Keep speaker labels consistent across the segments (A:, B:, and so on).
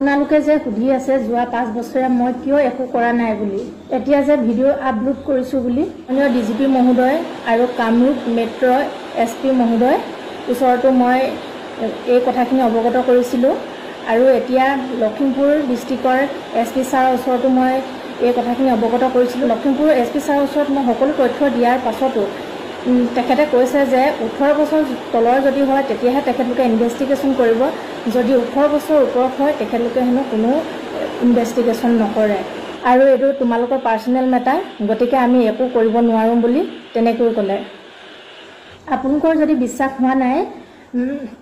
A: আপোনালোকে যে সুধি আছে যোৱা 5 বছৰে মই কিয় একো কৰা নাই বুলি এতিয়া যে ভিডিঅ' আপলোড কৰিছো বুলি অন্য ডিজিপি মহোদয় আৰু কামৰূপ মেট্ৰ এছপি মহোদয় ওচৰতো মই এই কথাখিনি অৱগত কৰিছিলো আৰু এতিয়া লখিমপুৰ ডিস্ট্ৰিক্টৰ এছপি ছাৰৰ ওচৰতো মই এই কথাখিনি অৱগত কৰিছিলো লখিমপুৰ এছপি ছাৰৰ ওচৰত মই সকলো তথ্য দিয়াৰ পাছতো তেখেতে কৈছে যে 18 বছৰ তলৰ যদি হয় তেতিয়াহে তেখেতলোকে ইনভেষ্টিগেশ্যন কৰিব যদি 18 বছৰ ওপৰ হয় তেখেতলোকে হেনো কোনো ইনভেষ্টিগেশ্যন নকৰে আৰু এইটো তোমালোকৰ পাৰ্চনেল মেটাৰ গতিকে আমি একো কৰিব নোৱাৰোঁ বুলি তেনেকৈ ক'লে আপোনালোকৰ যদি বিশ্বাস হোৱা নাই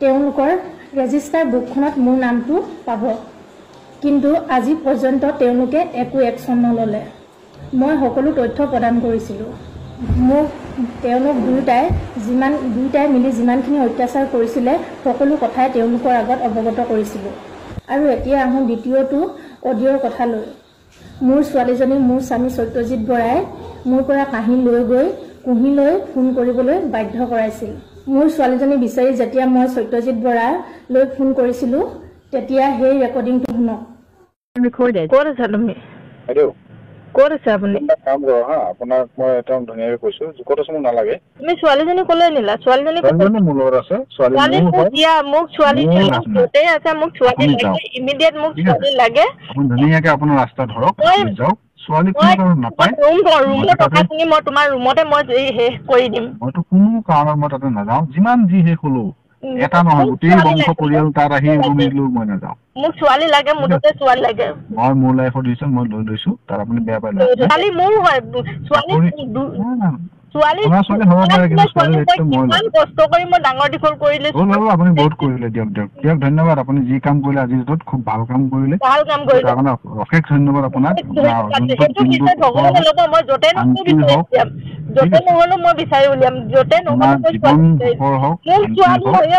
A: তেওঁলোকৰ ৰেজিষ্টাৰ বুকখনত মোৰ নামটো পাব কিন্তু আজি পৰ্যন্ত তেওঁলোকে একো একশ্যন নল'লে মই সকলো তথ্য প্ৰদান কৰিছিলোঁ মোক তেওঁলোক দুইটাই মিলি যিমানখিনি অত্যাচাৰ কৰিছিলে সকলো কথাই তেওঁলোকৰ আগত অৱগত কৰিছিলোঁ আৰু এতিয়া আহোঁ দ্বিতীয়টো অডিঅ'ৰ কথালৈ মোৰ ছোৱালীজনী মোৰ স্বামী সত্যজিৎ বৰাই মোৰ পৰা কাহি লৈ গৈ কুহিলৈ ফোন কৰিবলৈ বাধ্য কৰাইছিল মোৰ ছোৱালীজনী বিচাৰি যেতিয়া মই সত্যজিৎ বৰালৈ ফোন কৰিছিলোঁ তেতিয়া সেই ৰেকৰ্ডিংটো শুনক ক'ত আছা তুমি ক'ত আছে আপুনি
B: কাম কৰক হা আপোনাক মই একদম ধুনীয়াকৈ কৈছো ক'ত আছে মোক নালাগে
A: তুমি ছোৱালীজনী ক'লৈ নিলা ছোৱালীজনী
B: মোৰ লগত আছে ছোৱালী
A: মোক ছোৱালী য'তেই আছে মোক ছোৱালী লাগে ইমিডিয়েট মোক ছোৱালী লাগে
B: আপুনি ধুনীয়াকৈ আপোনাৰ ৰাস্তা ধৰক যাওক ছোৱালী কোনো নাপায়
A: ৰুমৰ কথাখিনি মই তোমাৰ ৰুমতে মই শেষ কৰি দিম
B: মইতো কোনো কাৰণত মই তাতে নাযাওঁ যিমান যি শেষ হলো এটা নহয় গোটেই বংশ পৰিয়াল তাত আহি ৰুমিলো মই নাযাওঁ
A: মোক ছোৱালী লাগে মুঠতে ছোৱালী লাগে
B: মই মোৰ লাইফৰ ডিচিশ্যন মই লৈ লৈছো তাৰ আপুনি বেয়া পালে
A: ছোৱালী মোৰ হয় ছোৱালী কষ্ট কৰি মই ডাঙৰ দীঘল কৰিলে
B: আপুনি বহুত কৰিলে দিয়ক ধন্যবাদ আপুনি যি কাম কৰিলে আজি খুব ভাল কাম কৰিলে অশেষ ধন্যবাদ আপোনাক
A: মই য'তে নহ'লেও মই বিচাৰি উলিয়াম য'তে নহ'লেও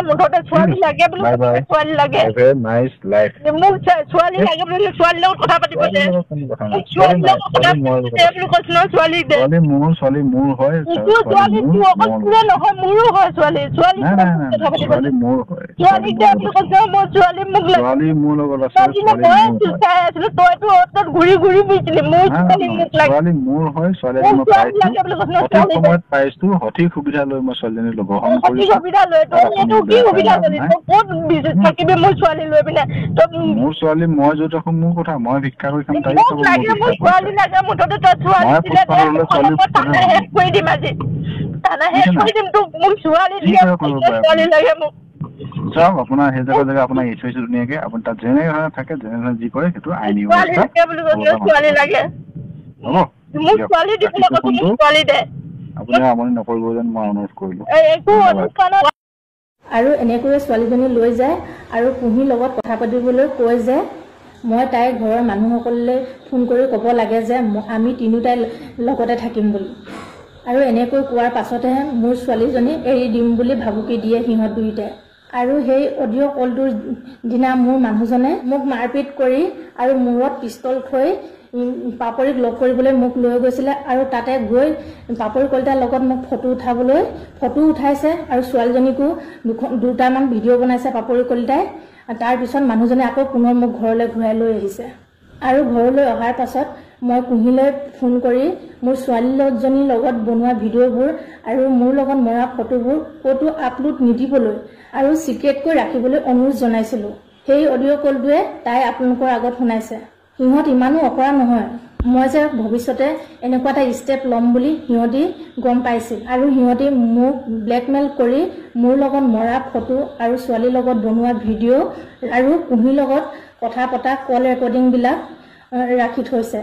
A: মুঠতে ছোৱালী লাগে বুলি ছোৱালী লাগে মোক ছোৱালী লাগে বুলি ছোৱালীৰ লগত কথা পাতিবলৈ
B: ছোৱালী মোৰ হয়
A: মোৰো হয় ছোৱালী
B: মোৰ হয়
A: ছোৱালী
B: মোৰ লগত
A: আছিলো তইতো ঘূৰি ঘূৰি ফুৰিছিলি মোৰ
B: ছোৱালী মোৰ হয় ছোৱালী সময়ত পাইছো সঠিক সুবিধা লৈ মই ছোৱালীজনী ল'ব
A: থাকিবি মোৰ ছোৱালী লৈ পিনে
B: মোৰ ছোৱালী মই য'ত ৰাখো মোৰ কথা মই ভিক্ষা কৰি খাম তাই
A: মোৰ ছোৱালী লাগে মুঠতে তই শেষ কৰি দিম আজি শেষ কৰি দিম তোক মোক ছোৱালী লাগে মোক
B: চাওক আপোনাৰ সেই জেগা আপোনাক এৰি থৈছো ধুনীয়াকে আপুনি তাত যেনে ধৰণে থাকে যেনে ধৰণে যি কৰে সেইটো আইনী
A: ছোৱালী লাগে
B: হ'ব আপুনি আমনি নকৰিব যেন মই অনুৰোধ কৰিলো
A: আৰু এনেকৈয়ে ছোৱালীজনী লৈ যায় আৰু কুহিৰ লগত কথা পাতিবলৈ কয় যে মই তাইৰ ঘৰৰ মানুহসকললৈ ফোন কৰি ক'ব লাগে যে আমি তিনিওটাই লগতে থাকিম বুলি আৰু এনেকৈ কোৱাৰ পাছতহে মোৰ ছোৱালীজনী এৰি দিম বুলি ভাবুকি দিয়ে সিহঁত দুয়োটাই আৰু সেই অডিঅ' কলটোৰ দিনা মোৰ মানুহজনে মোক মাৰপিট কৰি আৰু মূৰত পিষ্টল থৈ পাপৰিক লগ কৰিবলৈ মোক লৈ গৈছিলে আৰু তাতে গৈ পাপৰি কলিতাৰ লগত মোক ফটো উঠাইছে আৰু ছোৱালীজনীকো দুটামান ভিডিঅ' বনাইছে পাপৰি কলিতাই তাৰপিছত মানুহজনে আকৌ পুনৰ মোক ঘৰলৈ ঘূৰাই লৈ আহিছে আৰু ঘৰলৈ অহাৰ পাছত মই কুহিলৈ ফোন কৰি মোৰ ছোৱালীজনীৰ লগত বনোৱা ভিডিঅ'বোৰ আৰু মোৰ লগত মৰা ফটোবোৰ ক'তো আপলোড নিদিবলৈ আৰু চিক্ৰেটকৈ ৰাখিবলৈ অনুৰোধ জনাইছিলোঁ সেই অডিঅ' কলটোৱে তাই আপোনালোকৰ আগত শুনাইছে সিহঁত ইমানো অকৰা নহয় মই যে ভৱিষ্যতে এনেকুৱা এটা ষ্টেপ ল'ম বুলি সিহঁতি গম পাইছিল আৰু সিহঁতি মোক ব্লেকমেইল কৰি মোৰ লগত মৰা ফটো আৰু ছোৱালীৰ লগত বনোৱা ভিডিঅ' আৰু কুহিৰ লগত কথা পতা কল ৰেকৰ্ডিংবিলাক ৰাখি থৈছে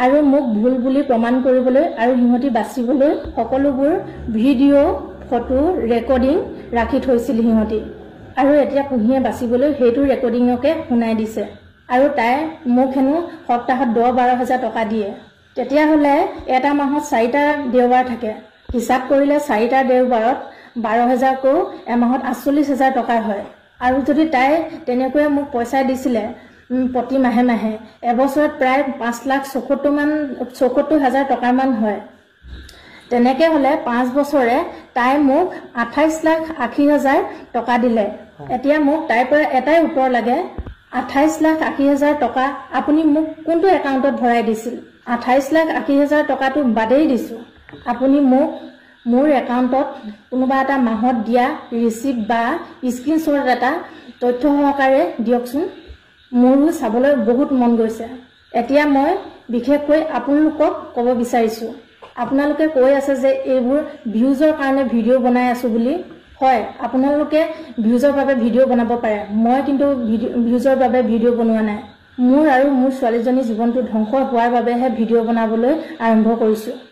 A: আৰু মোক ভুল বুলি প্ৰমাণ কৰিবলৈ আৰু সিহঁতি বাচিবলৈ সকলোবোৰ ভিডিঅ' ফটো ৰেকৰ্ডিং ৰাখি থৈছিল সিহঁতি আৰু এতিয়া কুহিয়ে বাচিবলৈ সেইটো ৰেকৰ্ডিঙকে শুনাই দিছে আৰু তাই মোক হেনো সপ্তাহত 10-12 হাজাৰ টকা দিয়ে তেতিয়াহ'লে এটা মাহত 4টা দেওবাৰ থাকে হিচাপ কৰিলে 4টা দেওবাৰত 12,000কৈ এমাহত 48,000 টকা হয় আৰু যদি তাই তেনেকৈ মোক পইচা দিছিলে প্ৰতি মাহে মাহে এবছৰত প্ৰায় 5,74,000 টকামান হয় তেনেকৈ হ'লে 5 বছৰে তাই মোক 28,80,000 টকা দিলে এতিয়া মোক তাইৰ পৰা এটাই উত্তৰ লাগে 28,80,000 টকা আপুনি মোক কোনটো একাউণ্টত ভৰাই দিছিল 28,80,000 টকাটো বাদেই দিছোঁ আপুনি মোক মোৰ একাউণ্টত কোনোবা এটা মাহত দিয়া ৰিচিপ্ট বা স্ক্ৰীনশ্বট এটা তথ্য সহকাৰে দিয়কচোন মোৰো চাবলৈ বহুত মন গৈছে এতিয়া মই বিশেষকৈ আপোনালোকক ক'ব বিচাৰিছোঁ আপোনালোকে কৈ আছে যে এইবোৰ ভিউজৰ কাৰণে ভিডিঅ' বনাই আছো বুলি হয় আপোনালোকে ভিউজৰ বাবে ভিডিঅ' বনাব পাৰে মই কিন্তু ভিউজৰ বাবে ভিডিঅ' বনোৱা নাই মোৰ আৰু মোৰ ছোৱালীজনীৰ জীৱনটো ধ্বংস হোৱাৰ বাবেহে ভিডিঅ' বনাবলৈ আৰম্ভ কৰিছোঁ